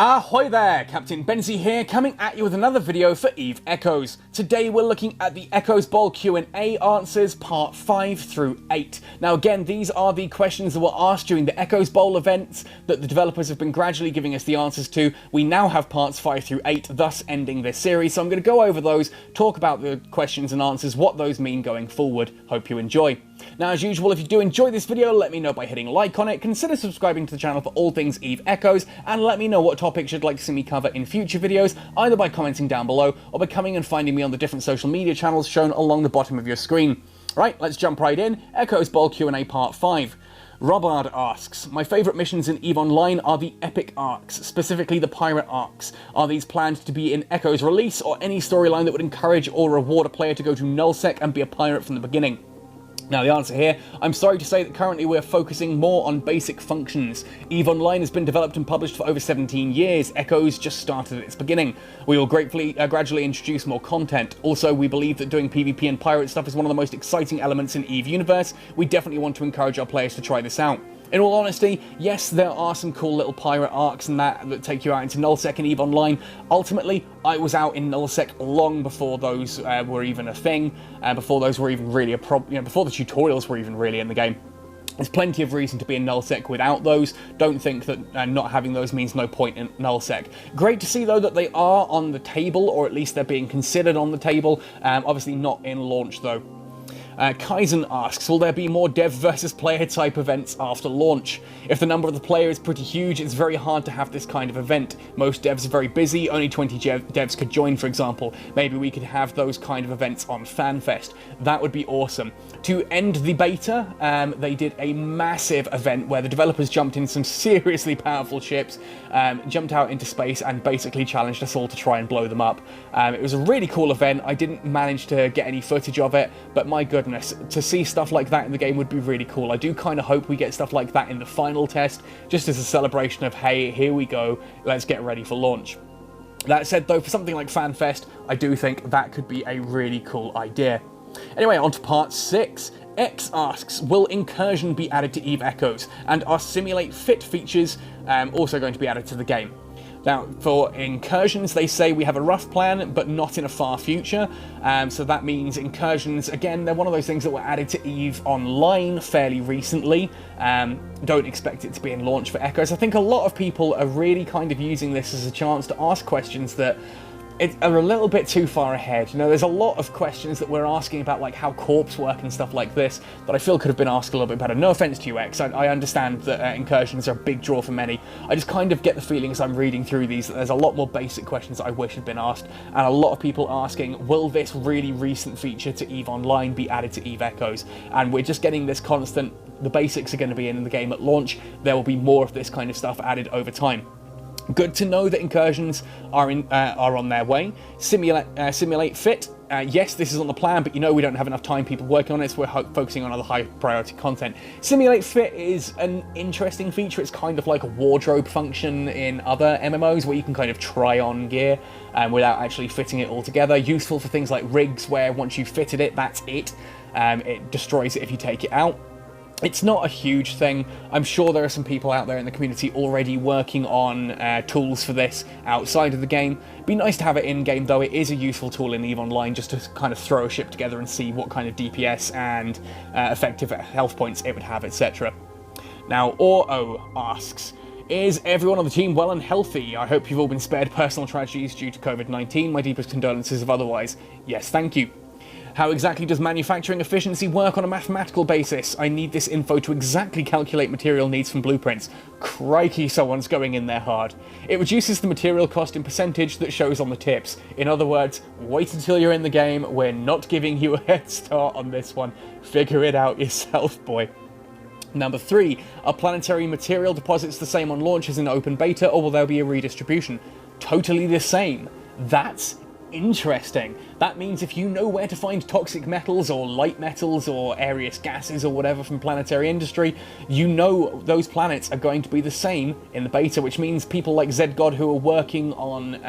Ahoy there, Captain Benzie here, coming at you with another video for EVE Echoes. Today we're looking at the Echoes Bowl Q&A answers, part 5 through 8. Now again, these are the questions that were asked during the Echoes Bowl events that the developers have been gradually giving us the answers to. We now have parts 5 through 8, thus ending this series, so I'm going to go over those, talk about the questions and answers, what those mean going forward. Hope you enjoy. Now, as usual, if you do enjoy this video, let me know by hitting like on it, consider subscribing to the channel for all things EVE Echoes, and let me know what topics you'd like to see me cover in future videos, either by commenting down below, or by coming and finding me on the different social media channels shown along the bottom of your screen. Right, let's jump right in. Echoes Bowl Q&A Part 5. Robard asks, my favourite missions in EVE Online are the epic arcs, specifically the pirate arcs. Are these planned to be in Echoes release, or any storyline that would encourage or reward a player to go to nullsec and be a pirate from the beginning? Now the answer here, I'm sorry to say that currently we're focusing more on basic functions. EVE Online has been developed and published for over 17 years, Echoes just started at its beginning. We will gradually introduce more content. Also, we believe that doing PvP and pirate stuff is one of the most exciting elements in EVE Universe. We definitely want to encourage our players to try this out. In all honesty, yes, there are some cool little pirate arcs and that take you out into nullsec and EVE Online. Ultimately, I was out in nullsec long before those were even a thing, before those were even really a problem, before the tutorials were even really in the game. There's plenty of reason to be in nullsec without those. Don't think that not having those means no point in nullsec. Great to see, though, that they are on the table, or at least they're being considered on the table. Obviously not in launch, though. Kaizen asks, will there be more dev versus player type events after launch? If the number of the player is pretty huge, it's very hard to have this kind of event. Most devs are very busy, only 20 devs could join, for example. Maybe we could have those kind of events on FanFest. That would be awesome. To end the beta, they did a massive event where the developers jumped in some seriously powerful ships, jumped out into space and basically challenged us all to try and blow them up. It was a really cool event. I didn't manage to get any footage of it, but my goodness, to see stuff like that in the game would be really cool. I do kind of hope we get stuff like that in the final test, just as a celebration of, hey, here we go, let's get ready for launch. That said, though, for something like FanFest, I do think that could be a really cool idea. Anyway, on to part 6. X asks, will Incursion be added to EVE Echoes, and are Simulate Fit features also going to be added to the game? Now, for Incursions, they say we have a rough plan, but not in a far future. So that means Incursions, again, they're one of those things that were added to EVE Online fairly recently. Don't expect it to be in launch for Echoes. I think a lot of people are really kind of using this as a chance to ask questions that are a little bit too far ahead. You know, there's a lot of questions that we're asking about, like how corps work and stuff like this, that I feel could have been asked a little bit better. No offense to you, X. I understand that Incursions are a big draw for many. I just kind of get the feeling as I'm reading through these that there's a lot more basic questions that I wish had been asked, and a lot of people asking, will this really recent feature to EVE Online be added to EVE Echoes? And we're just getting this constant, the basics are going to be in the game at launch. There will be more of this kind of stuff added over time. Good to know that Incursions are on their way. Simulate Fit. Yes, this is on the plan, but we don't have enough time people working on it, so we're focusing on other high priority content. Simulate Fit is an interesting feature. It's kind of like a wardrobe function in other MMOs where you can kind of try on gear without actually fitting it all together. Useful for things like rigs where once you've fitted it, that's it. It destroys it if you take it out. It's not a huge thing. I'm sure there are some people out there in the community already working on tools for this outside of the game. Be nice to have it in-game, though. It is a useful tool in EVE Online just to kind of throw a ship together and see what kind of DPS and effective health points it would have, etc. Now, Oro asks, is everyone on the team well and healthy? I hope you've all been spared personal tragedies due to COVID-19. My deepest condolences if otherwise. Yes, thank you. How exactly does manufacturing efficiency work on a mathematical basis? I need this info to exactly calculate material needs from blueprints. Crikey, someone's going in there hard. It reduces the material cost in percentage that shows on the tips. In other words, wait until you're in the game. We're not giving you a head start on this one. Figure it out yourself, boy. Number 3, are planetary material deposits the same on launch as in open beta, or will there be a redistribution? Totally the same. That's interesting. That means if you know where to find toxic metals or light metals or areous gases or whatever from planetary industry, you know those planets are going to be the same in the beta, which means people like ZGod who are working on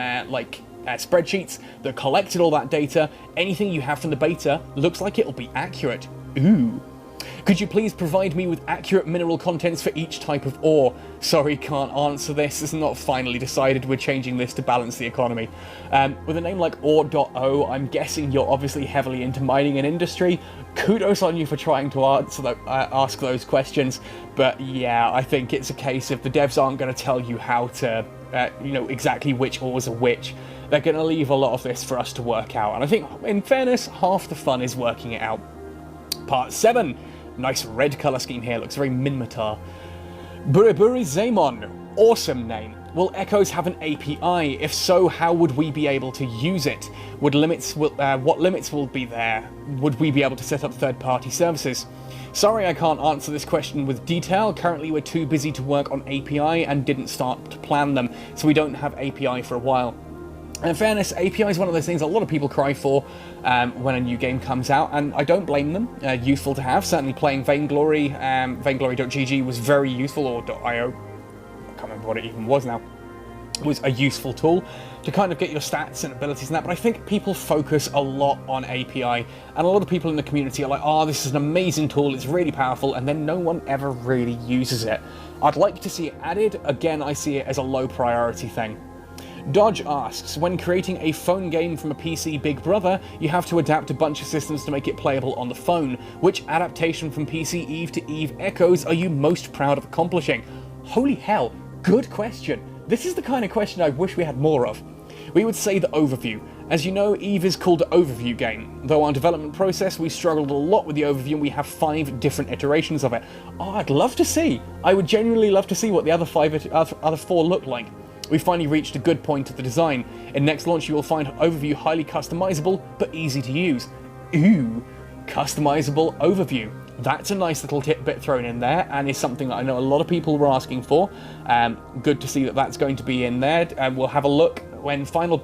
spreadsheets that collected all that data, anything you have from the beta looks like it'll be accurate. Ooh. Could you please provide me with accurate mineral contents for each type of ore? Sorry, can't answer this. It's not finally decided. We're changing this to balance the economy. With a name like ore.o, I'm guessing you're obviously heavily into mining and industry. Kudos on you for trying to ask those questions. But yeah, I think it's a case of the devs aren't going to tell you how to, exactly which ores are which. They're going to leave a lot of this for us to work out. And I think, in fairness, half the fun is working it out. Part 7. Nice red colour scheme here, looks very Minmatar. Buriburi Zaemon, awesome name. Will Echoes have an API? If so, how would we be able to use it? What limits will be there? Would we be able to set up third-party services? Sorry I can't answer this question with detail. Currently we're too busy to work on API and didn't start to plan them, so we don't have API for a while. In fairness, API is one of those things a lot of people cry for when a new game comes out, and I don't blame them. Useful to have. Certainly playing Vainglory, vainglory.gg was very useful, or .io, I can't remember what it even was now, was a useful tool to kind of get your stats and abilities and that, but I think people focus a lot on API, and a lot of people in the community are like, oh, this is an amazing tool, it's really powerful, and then no one ever really uses it. I'd like to see it added. Again, I see it as a low priority thing. Dodge asks, when creating a phone game from a PC Big Brother, you have to adapt a bunch of systems to make it playable on the phone. Which adaptation from PC EVE to EVE Echoes are you most proud of accomplishing? Holy hell, good question. This is the kind of question I wish we had more of. We would say the overview. As you know, EVE is called an overview game. Though our development process, we struggled a lot with the overview and we have 5 different iterations of it. Oh, I'd love to see. I would genuinely love to see what the other 4 look like. We finally reached a good point of the design. In next launch you will find Overview highly customizable, but easy to use. Ooh, customizable Overview. That's a nice little tidbit thrown in there, and is something that I know a lot of people were asking for. Good to see that that's going to be in there. We'll have a look when final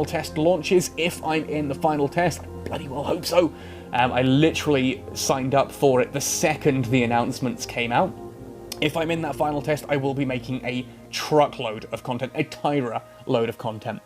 test launches, if I'm in the final test. I bloody well hope so. I literally signed up for it the second the announcements came out. If I'm in that final test, I will be making a truckload of content, a Tyra load of content.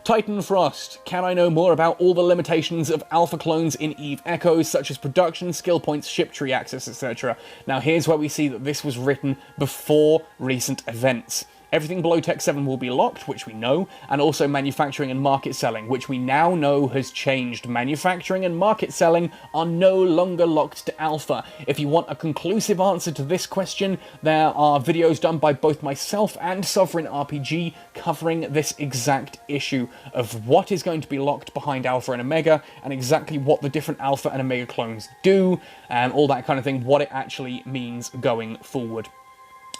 Titan Frost, can I know more about all the limitations of alpha clones in EVE Echoes, such as production, skill points, ship tree access, etc.? Now here's where we see that this was written before recent events. Everything below Tech 7 will be locked, which we know, and also manufacturing and market selling, which we now know has changed. Manufacturing and market selling are no longer locked to alpha. If you want a conclusive answer to this question, there are videos done by both myself and Sovereign RPG covering this exact issue of what is going to be locked behind alpha and omega, and exactly what the different alpha and omega clones do, and all that kind of thing, what it actually means going forward.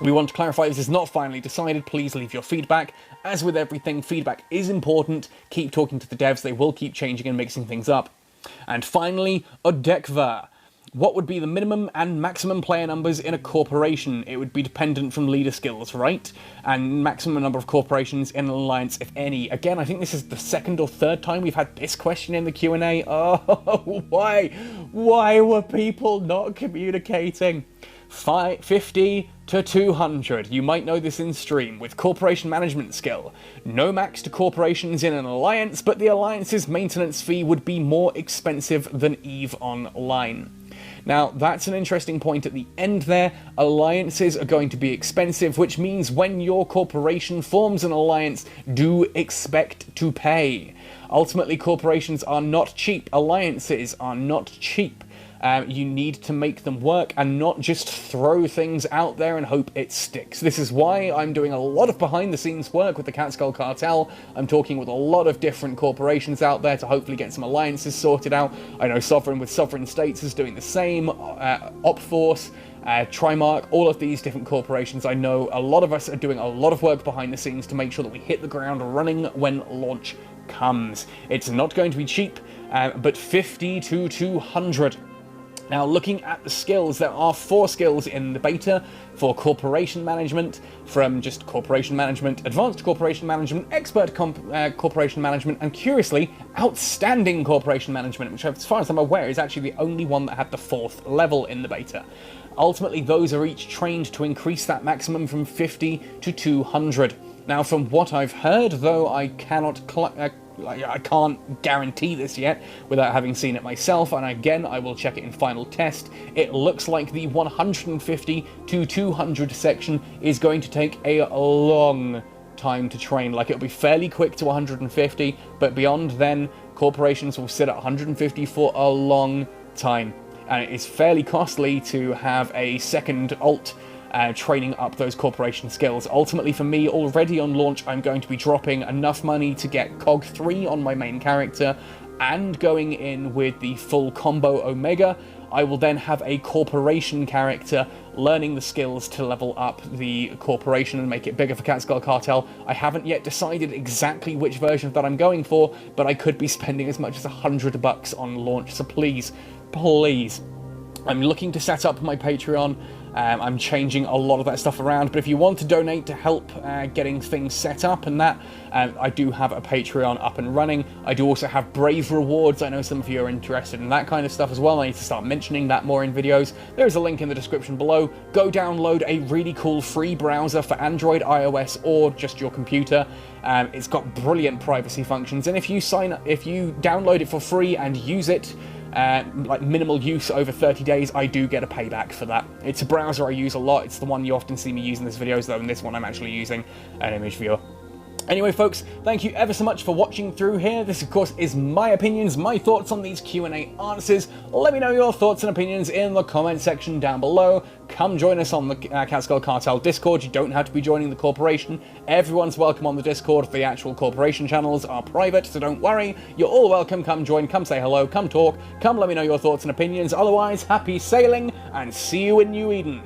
We want to clarify this is not finally decided. Please leave your feedback. As with everything, feedback is important. Keep talking to the devs. They will keep changing and mixing things up. And finally, Odekva. What would be the minimum and maximum player numbers in a corporation? It would be dependent from leader skills, right? And maximum number of corporations in an alliance, if any. Again, I think this is the 2nd or 3rd time we've had this question in the Q&A. Oh, why? Why were people not communicating? 50 to 200. You might know this in stream with corporation management skill. No max to corporations in an alliance, but the alliance's maintenance fee would be more expensive than EVE Online. Now, that's an interesting point at the end there. Alliances are going to be expensive, which means when your corporation forms an alliance, do expect to pay. Ultimately, corporations are not cheap. Alliances are not cheap. You need to make them work and not just throw things out there and hope it sticks. This is why I'm doing a lot of behind-the-scenes work with the Catskill Cartel. I'm talking with a lot of different corporations out there to hopefully get some alliances sorted out. I know Sovereign with Sovereign States is doing the same, Opforce, Trimark, all of these different corporations. I know a lot of us are doing a lot of work behind the scenes to make sure that we hit the ground running when launch comes. It's not going to be cheap, but 50 to 200. Now, looking at the skills, there are 4 skills in the beta for corporation management, from just corporation management, advanced corporation management, expert corporation management, and curiously, outstanding corporation management, which as far as I'm aware is actually the only one that had the 4th level in the beta. Ultimately, those are each trained to increase that maximum from 50 to 200. Now, from what I've heard, though I I can't guarantee this yet without having seen it myself, and again, I will check it in final test. It looks like the 150 to 200 section is going to take a long time to train. Like, it'll be fairly quick to 150, but beyond then, corporations will sit at 150 for a long time. And it is fairly costly to have a second alt training up those corporation skills. Ultimately, for me, already on launch, I'm going to be dropping enough money to get Cog 3 on my main character, and going in with the full combo Omega. I will then have a corporation character learning the skills to level up the corporation and make it bigger for Catskill Cartel. I haven't yet decided exactly which version of that I'm going for, but I could be spending as much as $100 on launch, so please, please. I'm looking to set up my Patreon. I'm changing a lot of that stuff around, but if you want to donate to help getting things set up and that, I do have a Patreon up and running. I do also have Brave rewards. I know some of you are interested in that kind of stuff as well. I need to start mentioning that more in videos. There's a link in the description below. Go download a really cool free browser for Android, iOS, or just your computer. It's got brilliant privacy functions, and if you download it for free and use it, like minimal use over 30 days, I do get a payback for that. It's a browser I use a lot. It's the one you often see me using in these videos, though, and this one I'm actually using an image viewer. Anyway, folks, thank you ever so much for watching through here. This, of course, is my opinions, my thoughts on these Q&A answers. Let me know your thoughts and opinions in the comment section down below. Come join us on the Catskill Cartel Discord. You don't have to be joining the corporation. Everyone's welcome on the Discord. The actual corporation channels are private, so don't worry. You're all welcome. Come join, come say hello, come talk, come let me know your thoughts and opinions. Otherwise, happy sailing, and see you in New Eden.